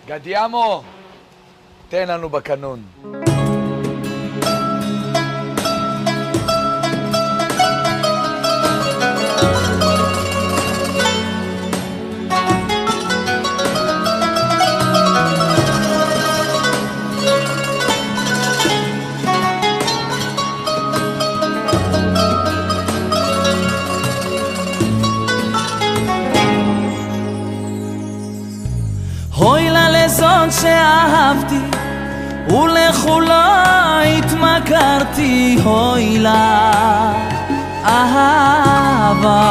גדיאמו, תן לנו בקנון. הוי לה לזאת שאהבתי ולכולה התמכרתי, הוי לה אהבה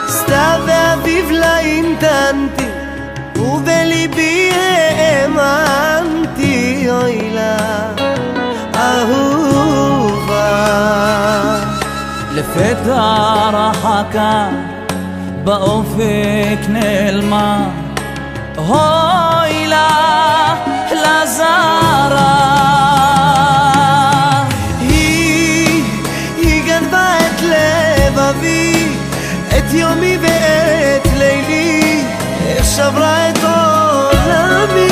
סתיו ואביב לה המתנתי ובליבי האמנתי, אוי לה אהובה. לפתע רחקה באופק נעלמה, אוי לה לזרה. היא גנבה את לבבי, את יומי ואת לילי, איך שברה את עולמי.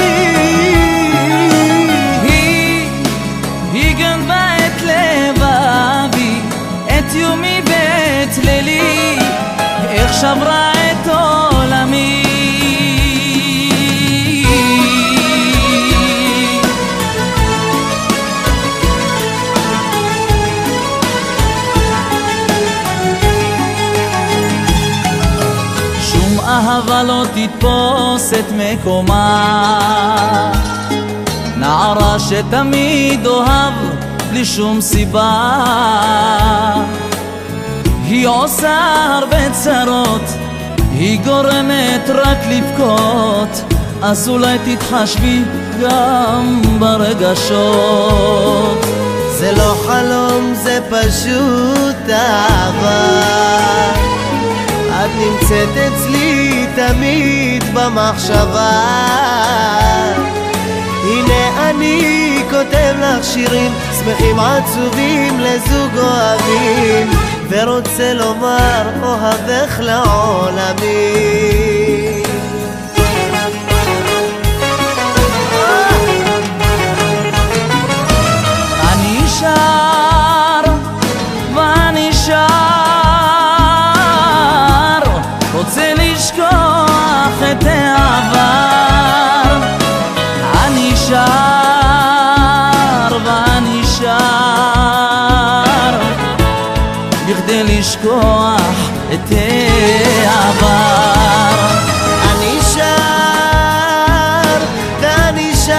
היא גנבה את לבבי, את יומי ואת לילי, איך שברה את עולמי. שום אהבה לא תתפוס את מקומה, נערה שתמיד אוהב בלי שום סיבה. היא עושה הרבה צרות, היא גורמת רק לבכות, אז אולי תתחשבי גם ברגשות. זה לא חלום, זה פשוט אהבה, את נמצאת אצלי תמיד במחשבה. הנה אני כותב לך שירים שמחים עצובים לזוג אוהבים, ורוצה לומר אוהבך לעולמי. אני שר ואני שר, רוצה לשכוח את העבר. אני שר ואני שר, בכדי לשכוח את העבר. אני שר ואני שר,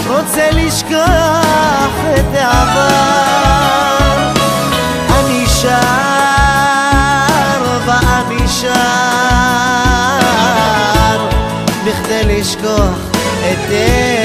רוצה לשכוח את העבר. אני שר ואני שר, בכדי לשכוח את העבר.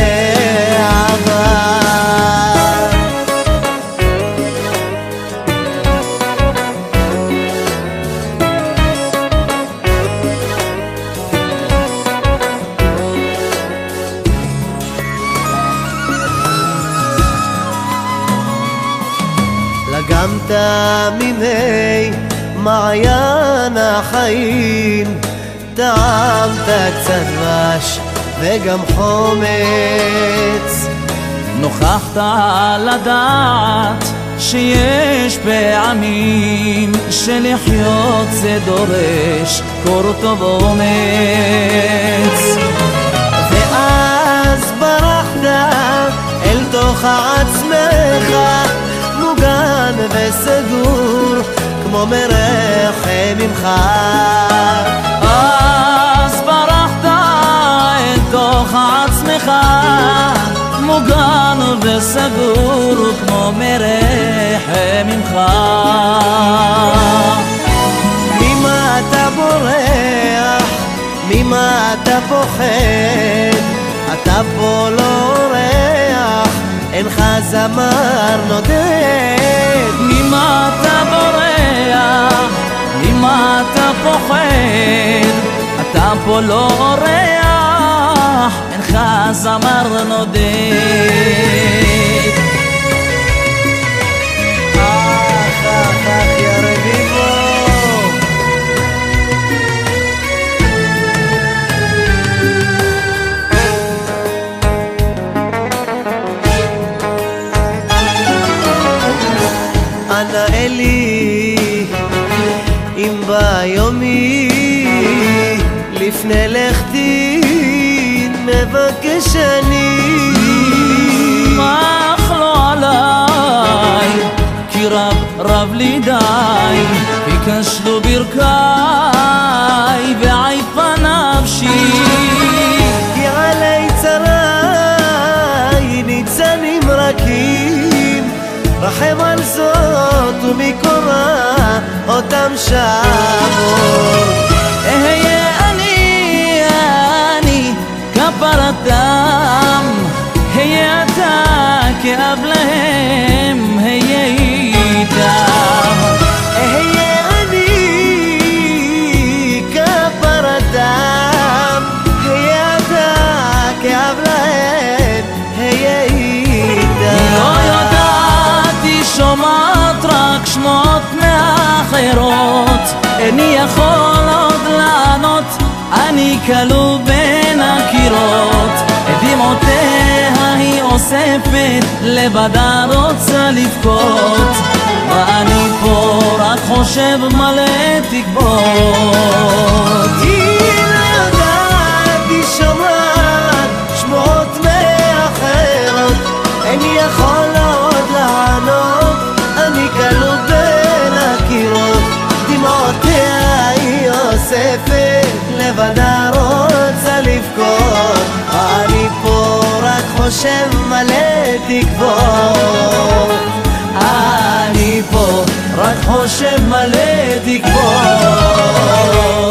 לגמת ממי מעיין החיים, טעמת קצת דבש וגם חומץ. נוכחת לדעת שיש פעמים שלחיות זה דורש קור טוב אומץ. ואז ברחת אל תוך עצמך, מוגן וסגור כמו מרחם ממך. אז ברחת אל תוך עצמך, מוגן וסגור כמו מרחם ממך. ממה אתה בורח? ממה אתה פוחד? אתה פה לא אורח, אינך זמר נודד. ממה אתה בורח? ממה אתה פוחד? אתה פה לא אורח, אינך זמר נודד. אח יא רביבו, לפני לכתי מבקש אני אך לא עליי, כי רב לי די, ביקשנו ברכי ועייפה נפשי. כי עלי צרי ניצנים רכים, רחם על זאת ומקורה אותם שבור. אהיה אני כפרתם, היה אתה כאב להם, היה איתם. אהיה אני כפרתם, היה אתה כאב להם, היה איתם. לא ידעתי, שומעת רק שמות מאחרות, איני יכול עוד לענות, אני כלוא בין הקירות. את דמעותיה היא אוספת, לבדה רוצה לבכות, ואני פה רק חושב מלא תקוות. היא לא יודעת, היא שומעת שמות מאחרות, איני יכול עוד לענות, אני כלוא בין הקירות. דמעותיה היא אוספת, לבדה רוצה לבכות, אני פה רק חושב מלא תקוות. אני פה רק חושב מלא תקוות.